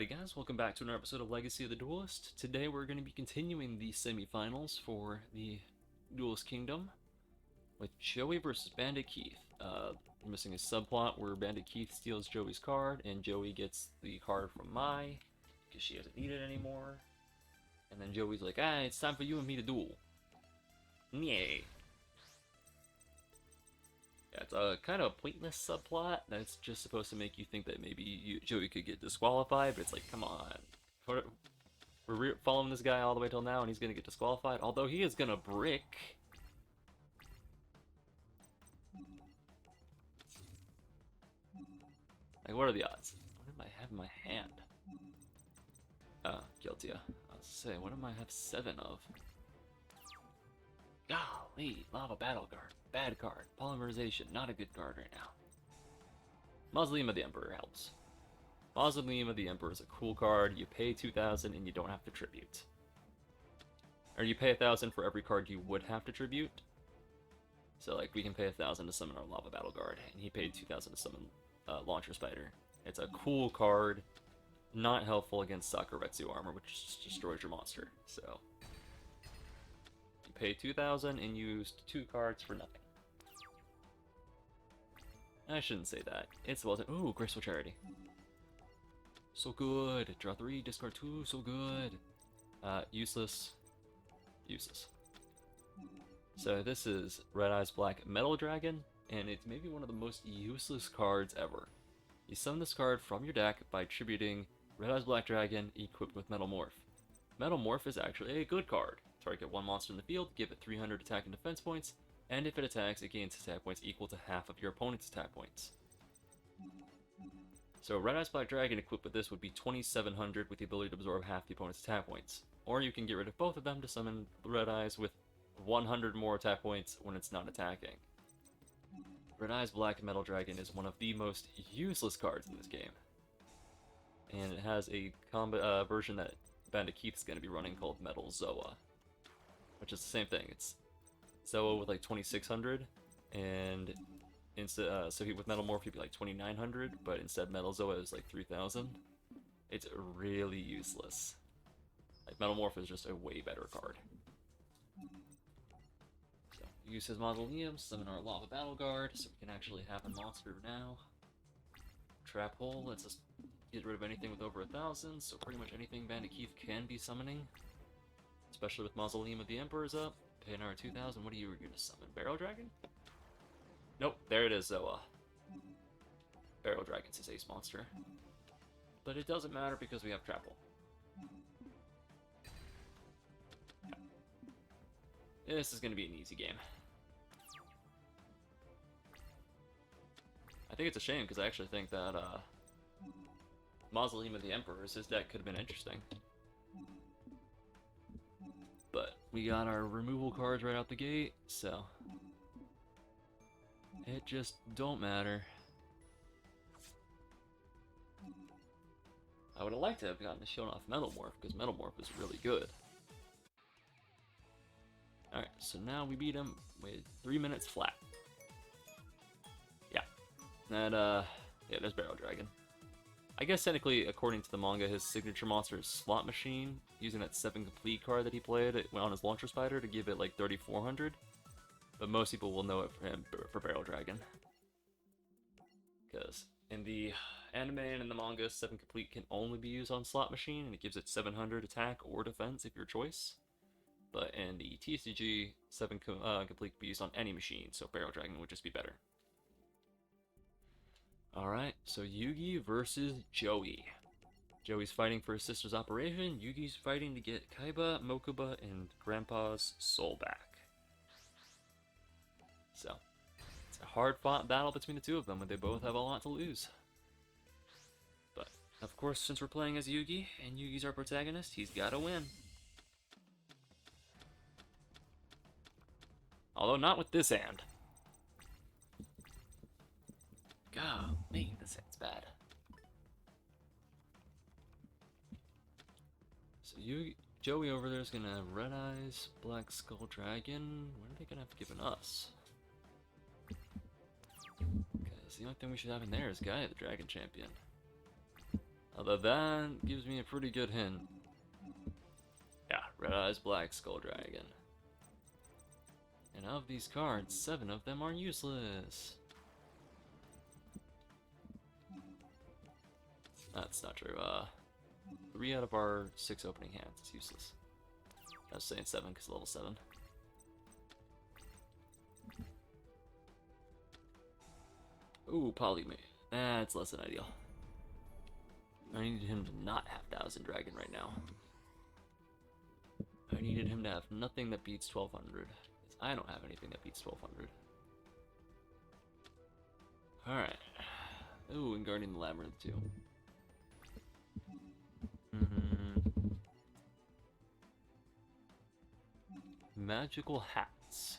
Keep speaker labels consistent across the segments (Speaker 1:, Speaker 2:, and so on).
Speaker 1: Alrighty guys, welcome back to another episode of Legacy of the Duelist. Today we're going to be continuing the semifinals for the Duelist Kingdom with Joey versus Bandit Keith. We're missing a subplot where Bandit Keith steals Joey's card and Joey gets the card from Mai because she doesn't need it anymore. And then Joey's like, it's time for you and me to duel. Yay. Yeah, it's a kind of pointless subplot that's just supposed to make you think that maybe Joey could get disqualified, but it's like, come on. We're following this guy all the way till now and he's going to get disqualified, although he is going to brick. Like, what are the odds? What do I have in my hand? Guilty. I'll say, what do I have 7 of? Golly, Lava Battle Guard. Bad card. Polymerization, not a good card right now. Mausoleum of the Emperor helps. Mausoleum of the Emperor is a cool card. You pay 2,000 and you don't have to tribute. Or you pay 1,000 for every card you would have to tribute. So like we can pay 1,000 to summon our Lava Battle Guard, and he paid 2,000 to summon Launcher Spider. It's a cool card, not helpful against Sakuretsu armor, which just destroys your monster. So you pay 2,000 and used 2 cards for nothing. I shouldn't say that. It wasn't. Ooh, Graceful Charity. So good. Draw 3, discard 2. So good. Useless. Useless. So this is Red Eyes Black Metal Dragon, and it's maybe one of the most useless cards ever. You summon this card from your deck by tributing Red Eyes Black Dragon equipped with Metal Morph. Metal Morph is actually a good card. Target one monster in the field, give it 300 attack and defense points, and if it attacks, it gains attack points equal to half of your opponent's attack points. So Red Eyes Black Dragon equipped with this would be 2,700 with the ability to absorb half the opponent's attack points. Or you can get rid of both of them to summon Red Eyes with 100 more attack points when it's not attacking. Red Eyes Black Metal Dragon is one of the most useless cards in this game. And it has a combat version that Bandit Keith is going to be running called Metal Zoa, which is the same thing. It's Zoa with like 2,600, and instead, with Metal Morph he'd be like 2,900, but instead Metal Zoa is like 3,000. It's really useless. Like Metal Morph is just a way better card. So use his Mausoleum, summon our Lava Battle Guard, so we can actually have a monster now. Trap Hole lets us get rid of anything with over 1,000, so pretty much anything Bandit Keith can be summoning. Especially with Mausoleum of the Emperor's up. Pay another 2,000. What are you going to summon? Barrel Dragon? Nope, there it is, Zoa. Barrel Dragon's his ace monster. But it doesn't matter because we have Trapple. Yeah. This is going to be an easy game. I think it's a shame because I actually think that Mausoleum of the Emperor's, his deck could have been interesting. But we got our removal cards right out the gate, so it just don't matter. I would have liked to have gotten shown off Metal Morph, because Metal Morph is really good. Alright, so now we beat him with 3 minutes flat. Yeah. And, yeah, there's Barrel Dragon. I guess technically, according to the manga, his signature monster is Slot Machine, using that 7 complete card that he played on his Launcher Spider to give it like 3,400. But most people will know it for him for Barrel Dragon. Because in the anime and in the manga, 7 complete can only be used on Slot Machine, and it gives it 700 attack or defense if your choice. But in the TCG, 7 complete can be used on any machine, so Barrel Dragon would just be better. Alright, so Yugi versus Joey. Joey's fighting for his sister's operation. Yugi's fighting to get Kaiba, Mokuba, and Grandpa's soul back. So, it's a hard-fought battle between the two of them, and they both have a lot to lose. But, of course, since we're playing as Yugi, and Yugi's our protagonist, he's gotta win. Although not with this hand. Golly, this hand's bad. So Joey over there is gonna have Red Eyes, Black Skull Dragon. What are they gonna have given us? Because the only thing we should have in there is Gaia, the Dragon Champion. Although that gives me a pretty good hint. Yeah, Red Eyes Black Skull Dragon. And of these cards, 7 of them are useless. That's not true. 3 out of our 6 opening hands is useless. I was saying 7 because level 7. Ooh, Polymate. That's less than ideal. I needed him to not have Thousand Dragon right now. I needed him to have nothing that beats 1200. I don't have anything that beats 1200. Alright. Ooh, and Guardian the Labyrinth too. Magical hats.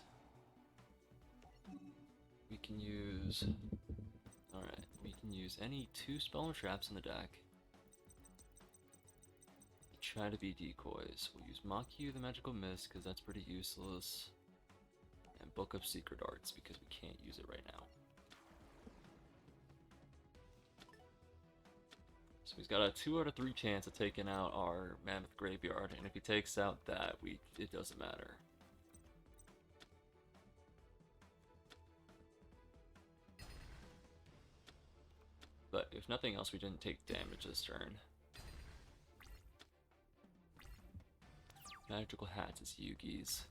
Speaker 1: We can use... Alright, we can use any 2 spell and traps in the deck. Try to be decoys. We'll use Maku the Magical Mist because that's pretty useless. And Book of Secret Arts because we can't use it right now. So he's got a 2 out of 3 chance of taking out our Mammoth Graveyard, and if he takes out that, it doesn't matter. But if nothing else, we didn't take damage this turn. Magical Hats is Yugi's.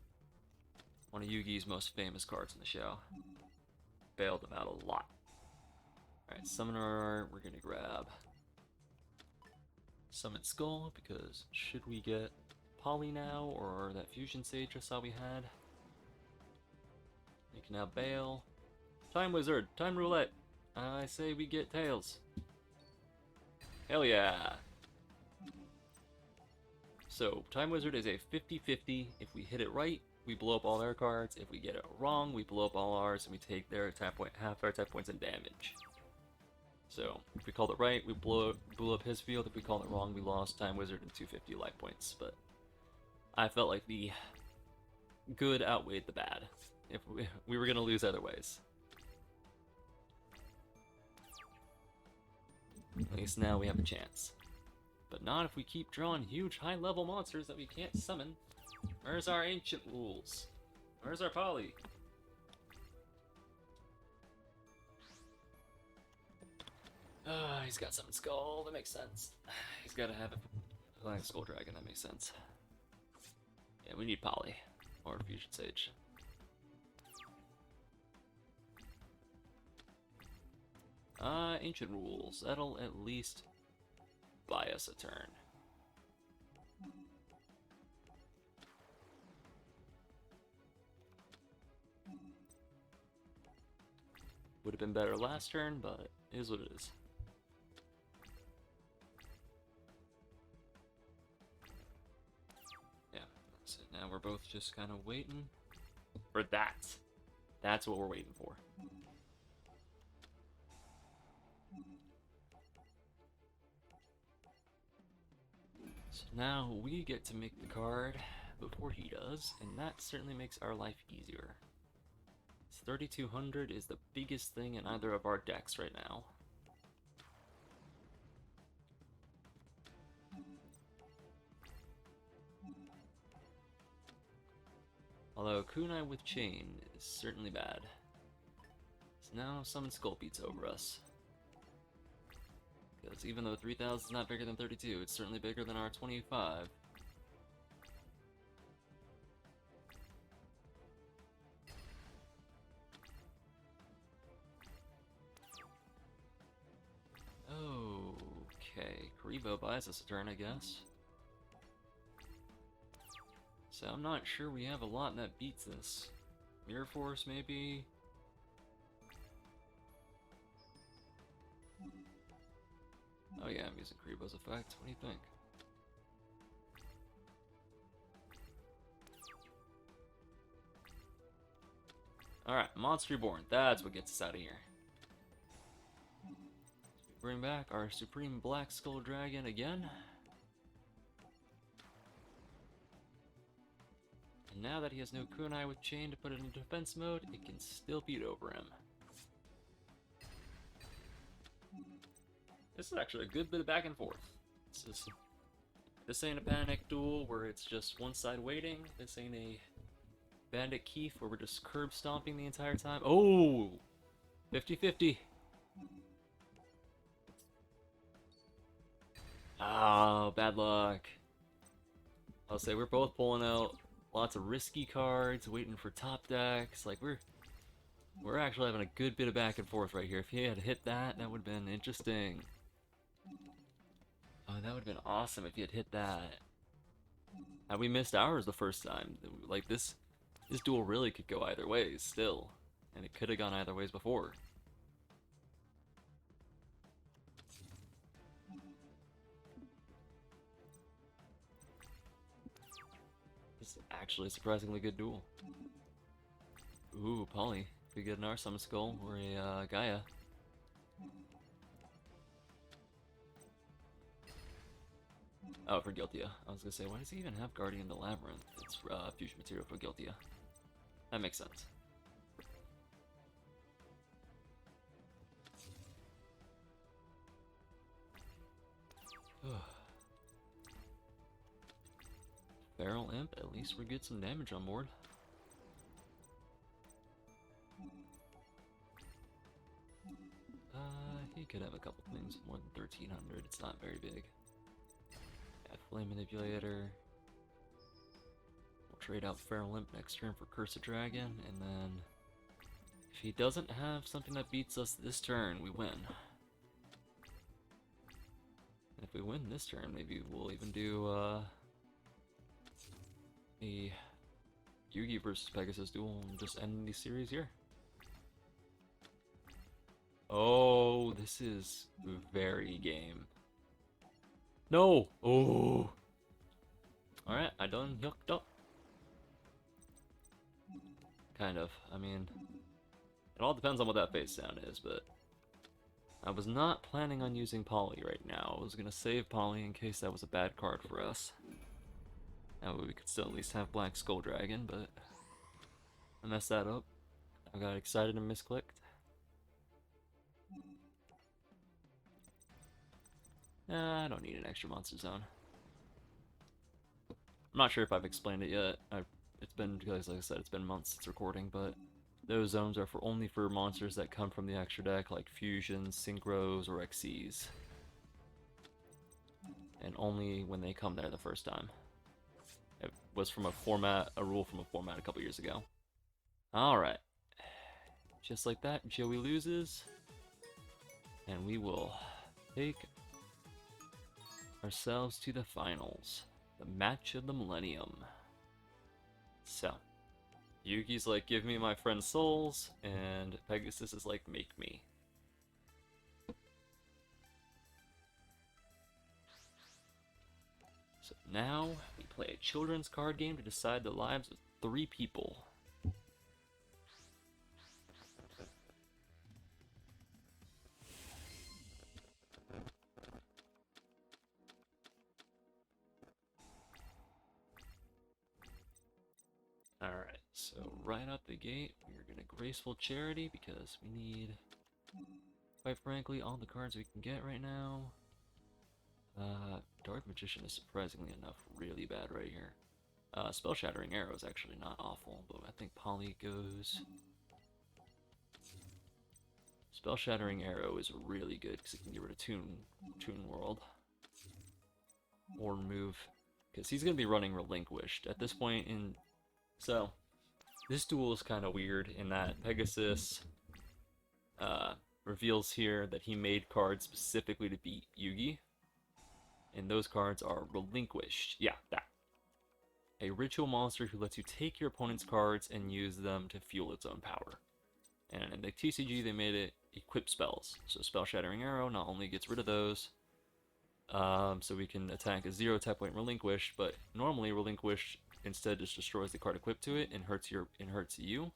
Speaker 1: One of Yugi's most famous cards in the show. Bailed him out a lot. Alright, Summoner, we're gonna grab Summon Skull, because should we get Poly now, or that Fusion Sage I saw we had? We can now bail. Time Wizard, Time Roulette. I say we get Tails. Hell yeah! So, Time Wizard is a 50-50. If we hit it right, we blow up all their cards. If we get it wrong, we blow up all ours, and we take their attack point, half our attack points in damage. So, if we called it right, we blew up his field. If we called it wrong, we lost Time Wizard and 250 life points. But I felt like the good outweighed the bad. If we were going to lose other ways. At least now we have a chance. But not if we keep drawing huge high-level monsters that we can't summon. Where's our ancient rules? Where's our Poly? He's got Summon Skull, that makes sense. He's gotta have a Black Skull Dragon, that makes sense. Yeah, we need Poly. Or Fusion Sage. Ancient Rules. That'll at least buy us a turn. Would have been better last turn, but it is what it is. Yeah, that's it. Now we're both just kind of waiting for that. That's what we're waiting for. So now we get to make the card before he does, and that certainly makes our life easier. 3200 is the biggest thing in either of our decks right now. Although Kunai with Chain is certainly bad. So now Summon Skull beats over us. Because even though 3000 is not bigger than 32, it's certainly bigger than our 25. Okay, Karibo buys us a turn, I guess. So I'm not sure we have a lot that beats this. Mirror Force, maybe? Oh yeah, I'm using Karibo's effect. What do you think? Alright, Monster Reborn. That's what gets us out of here. Bring back our Supreme Black Skull Dragon again. And now that he has no Kunai with Chain to put it in defense mode, it can still beat over him. This is actually a good bit of back and forth. This ain't a panic duel where it's just one side waiting. This ain't a Bandit Keith where we're just curb stomping the entire time. Oh! 50-50. Oh, bad luck. I'll say we're both pulling out lots of risky cards, waiting for top decks. Like, we're actually having a good bit of back and forth right here. If he had hit that, that would have been interesting. Oh, that would have been awesome if he had hit that. Had we missed ours the first time, like this duel really could go either ways still. And it could have gone either ways before. This is actually a surprisingly good duel. Ooh, Polly. Could get an our Summon Skull or a Gaia. Oh, for Guiltia. I was gonna say, why does he even have Guardian the Labyrinth? It's fusion material for Guiltia. That makes sense. Feral Imp, at least we get some damage on board. He could have a couple things more than 1300. It's not very big. Yeah, Flame Manipulator. We'll trade out Feral Imp next turn for Curse of Dragon, and then if he doesn't have something that beats us this turn, we win. And if we win this turn, maybe we'll even do a Yugi versus Pegasus duel and just end the series here. Oh, this is very game. No! Oh! Alright, I done hooked up. Kind of. I mean, it all depends on what that face sound is, but I was not planning on using Polly right now. I was gonna save Polly in case that was a bad card for us. That way we could still at least have Black Skull Dragon, but I messed that up. I got excited and misclicked. I don't need an extra monster zone. I'm not sure if I've explained it yet. It's been, because like I said, it's been months since recording, but those zones are only for monsters that come from the extra deck, like fusions, synchros, or XCs. And only when they come there the first time. It was from a rule from a format a couple years ago. Alright. Just like that, Joey loses. And we will take ourselves to the finals. The match of the millennium. So, Yugi's like, give me my friend's souls, and Pegasus is like, make me. So now, we play a children's card game to decide the lives of 3 people. Alright, so right out the gate, we're gonna Graceful Charity because we need, quite frankly, all the cards we can get right now. Dark Magician is surprisingly enough really bad right here. Spell Shattering Arrow is actually not awful, but I think Polly goes. Spell Shattering Arrow is really good because it can get rid of Toon World. Or remove, because he's going to be running Relinquished. At this point in... So, this duel is kind of weird in that Pegasus reveals here that he made cards specifically to beat Yugi. And those cards are Relinquished. Yeah, that. A ritual monster who lets you take your opponent's cards and use them to fuel its own power. And in the TCG, they made it equip spells. So Spell Shattering Arrow not only gets rid of those, so we can attack a 0 type point Relinquished, but normally Relinquished instead just destroys the card equipped to it and hurts you.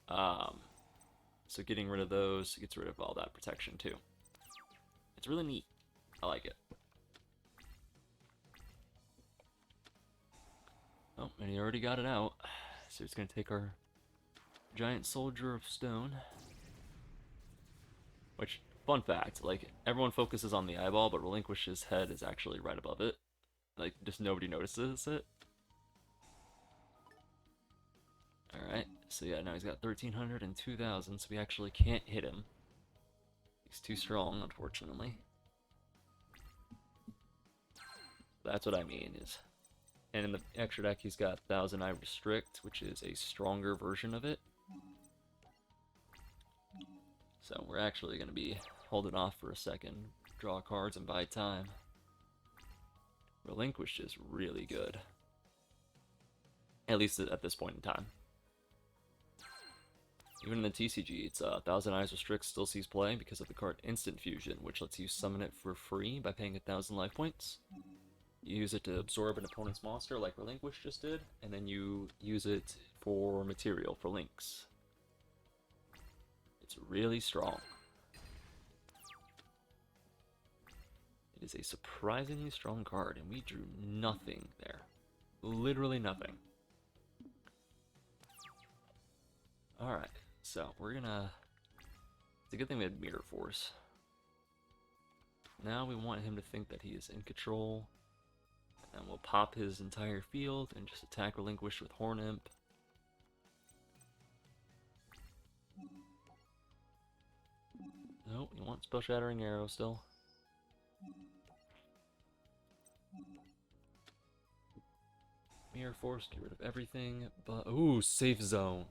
Speaker 1: So getting rid of those gets rid of all that protection too. It's really neat. I like it. Oh, and he already got it out. So he's going to take our Giant Soldier of Stone. Which, Fun fact, like, everyone focuses on the eyeball, but Relinquish's head is actually right above it. Like, just nobody notices it. Alright, so yeah, now he's got 1,300 and 2,000, so we actually can't hit him. He's too strong, unfortunately. That's what I mean, is... And in the extra deck, he's got 1,000 Eye Restrict, which is a stronger version of it. So we're actually going to be holding off for a second, draw cards, and buy time. Relinquish is really good. At least at this point in time. Even in the TCG, it's 1,000 Eyes Restrict still sees play because of the card Instant Fusion, which lets you summon it for free by paying 1,000 life points. You use it to absorb an opponent's monster like Relinquish just did, and then you use it for material, for links. It's really strong. It is a surprisingly strong card, and we drew nothing there. Literally nothing. Alright, so we're gonna... It's a good thing we had Mirror Force. Now we want him to think that he is in control. And we'll pop his entire field and just attack Relinquish with Horn Imp. Nope, you want Spell Shattering Arrow still. Mirror Force, get rid of everything, but... Ooh, Safe Zone.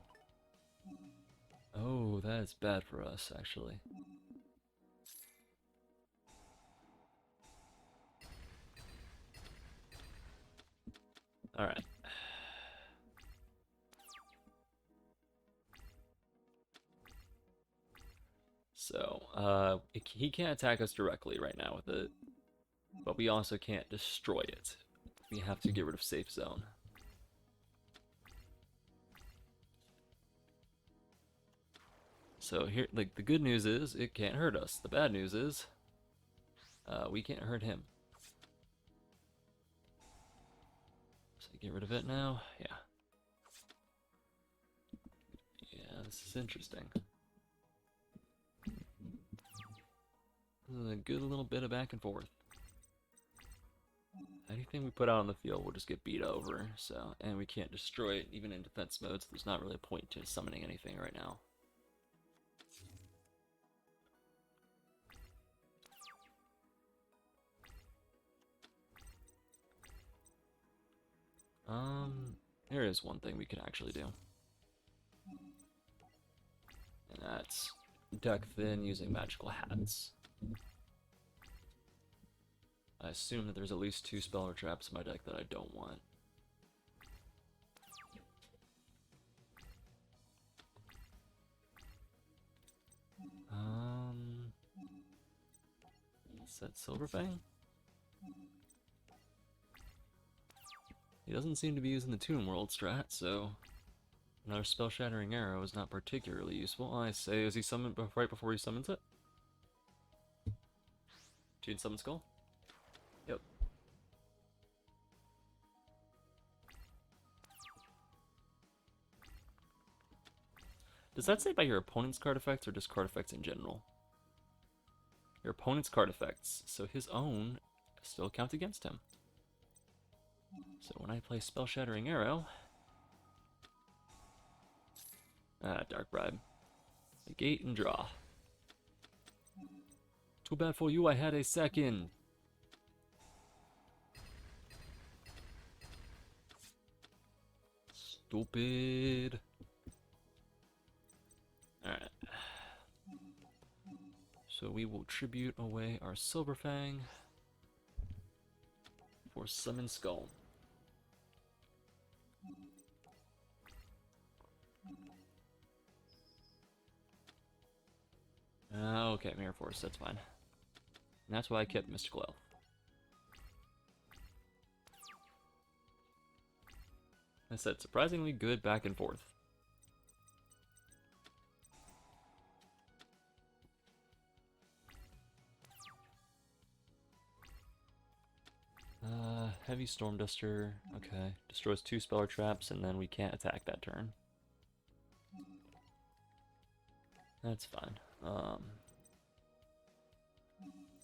Speaker 1: Oh, that is bad for us, actually. Alright. So, he can't attack us directly right now with it, but we also can't destroy it. We have to get rid of Safe Zone. So here, like, the good news is it can't hurt us. The bad news is we can't hurt him. So get rid of it now. Yeah. Yeah, this is interesting. This is a good little bit of back and forth. Anything we put out on the field will just get beat over. So, and we can't destroy it even in defense mode. So there's not really a point to summoning anything right now. There is one thing we can actually do. And that's deck thin using magical hats. I assume that there's at least 2 Speller Traps in my deck that I don't want. Is that Silverfang? He doesn't seem to be using the Toon World strat, so another Spell Shattering Arrow is not particularly useful. I say, is he summoned right before he summons it? Toon Summon Skull? Yep. Does that say by your opponent's card effects or just card effects in general? Your opponent's card effects, so his own still count against him. So when I play Spell Shattering Arrow... Dark Bribe. Negate and draw. Too bad for you, I had a second. Stupid. Alright. So we will tribute away our Silverfang for Summon Skull. Okay, Mirror Force, that's fine. And that's why I kept Mystical Elf. I said, surprisingly good back and forth. Heavy Storm Duster, okay. Destroys 2 Speller Traps, and then we can't attack that turn. That's fine.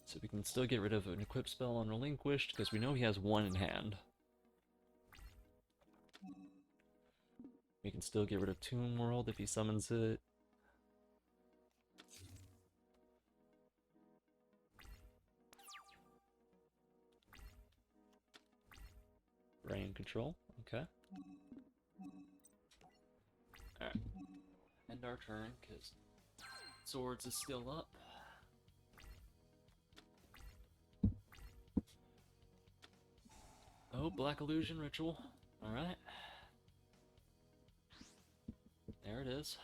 Speaker 1: So we can still get rid of an equip spell on Relinquished, because we know he has one in hand. We can still get rid of Tomb World if he summons it. Rain Control, okay. Alright. End our turn, because Swords is still up. Oh, Black Illusion Ritual. Alright. There it is.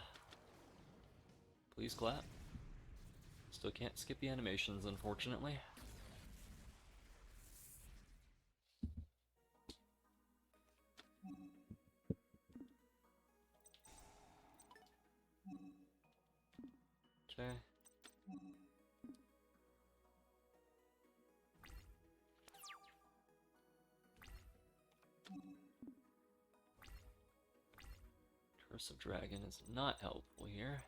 Speaker 1: Please clap. Still can't skip the animations, unfortunately. Okay. Curse of Dragon is not helpful here.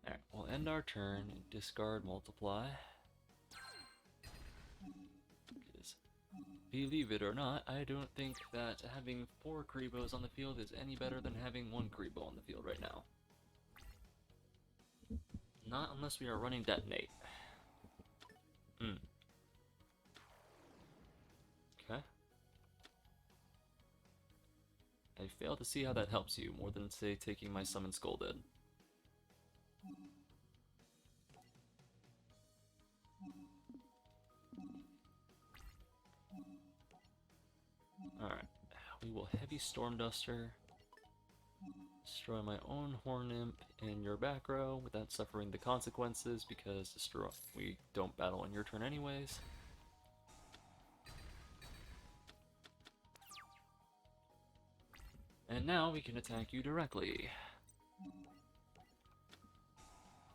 Speaker 1: Alright, we'll end our turn and discard Multiply. Because, believe it or not, I don't think that having 4 Kriebos on the field is any better than having 1 Kriebo on the field right now. Not unless we are running Detonate. Okay. I fail to see how that helps you, more than, say, taking my Summon Scolded. Alright. We will Heavy Storm Duster. Destroy my own Horn Imp in your back row without suffering the consequences, because we don't battle on your turn anyways. And now we can attack you directly.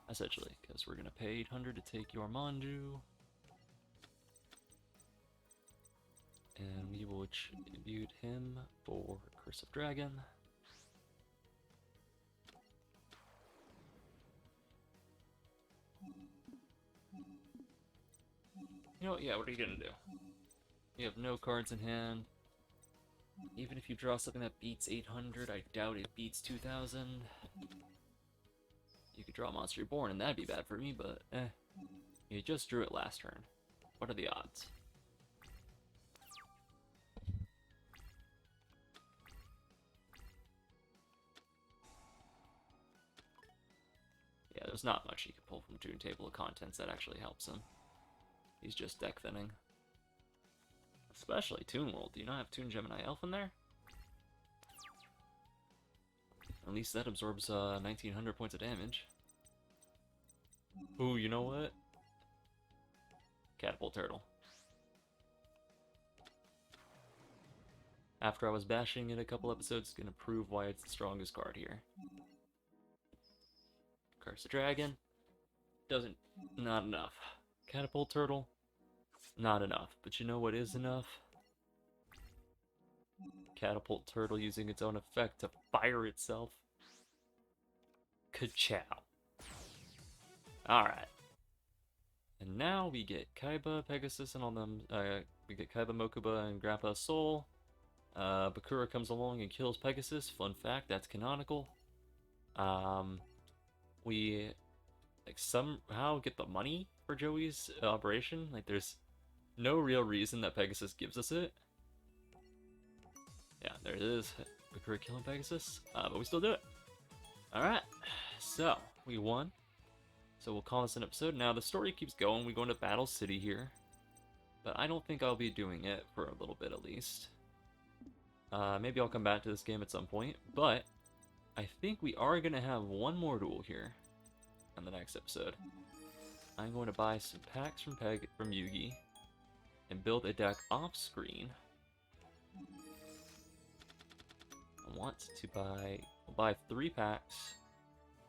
Speaker 1: Essentially, because we're going to pay 800 to take your Manju. And we will tribute him for Curse of Dragon. You know what, yeah, what are you gonna do? You have no cards in hand. Even if you draw something that beats 800, I doubt it beats 2000. You could draw Monster Reborn, and that'd be bad for me, but eh. You just drew it last turn. What are the odds? Yeah, there's not much he can pull from Toon Table of Contents that actually helps him. He's just deck thinning. Especially Toon World. Do you not have Toon Gemini Elf in there? At least that absorbs 1900 points of damage. Ooh, you know what? Catapult Turtle. After I was bashing it a couple episodes, it's gonna prove why it's the strongest card here. Curse of Dragon. Not enough. Catapult Turtle. Not enough. But you know what is enough? Catapult Turtle using its own effect to fire itself. Ka-chow. Alright. And now we get Kaiba, Pegasus, and all them. We get Kaiba, Mokuba, and Grappa Soul. Bakura comes along and kills Pegasus. Fun fact, that's canonical. We like somehow get the money for Joey's operation. Like, there's no real reason that Pegasus gives us it. Yeah, there it is. Bakura killing Pegasus. But we still do it. Alright. So, we won. So we'll call this an episode. Now, the story keeps going. We go into Battle City here. But I don't think I'll be doing it for a little bit at least. Maybe I'll come back to this game at some point. But I think we are going to have one more duel here on the next episode. I'm going to buy some packs from Yugi and build a deck off screen. I want to buy 3 packs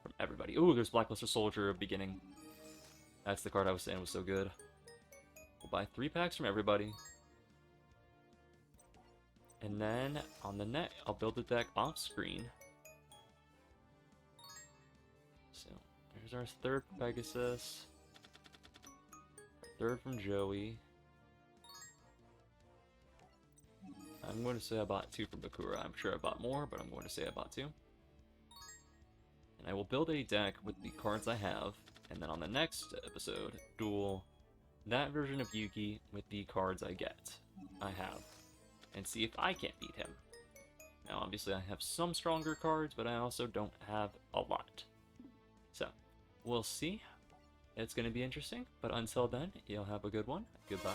Speaker 1: from everybody. Ooh, there's Blackluster Soldier beginning. That's the card I was saying was so good. We'll buy 3 packs from everybody. And then on the net, I'll build the deck off screen. So there's our 3rd Pegasus. third from Joey. I'm going to say I bought 2 from Bakura. I'm sure I bought more, but I'm going to say I bought 2. And I will build a deck with the cards I have, and then on the next episode, duel that version of Yugi with the cards I have, and see if I can't beat him. Now, obviously, I have some stronger cards, but I also don't have a lot. So, we'll see. It's going to be interesting, but until then, you'll have a good one. Goodbye.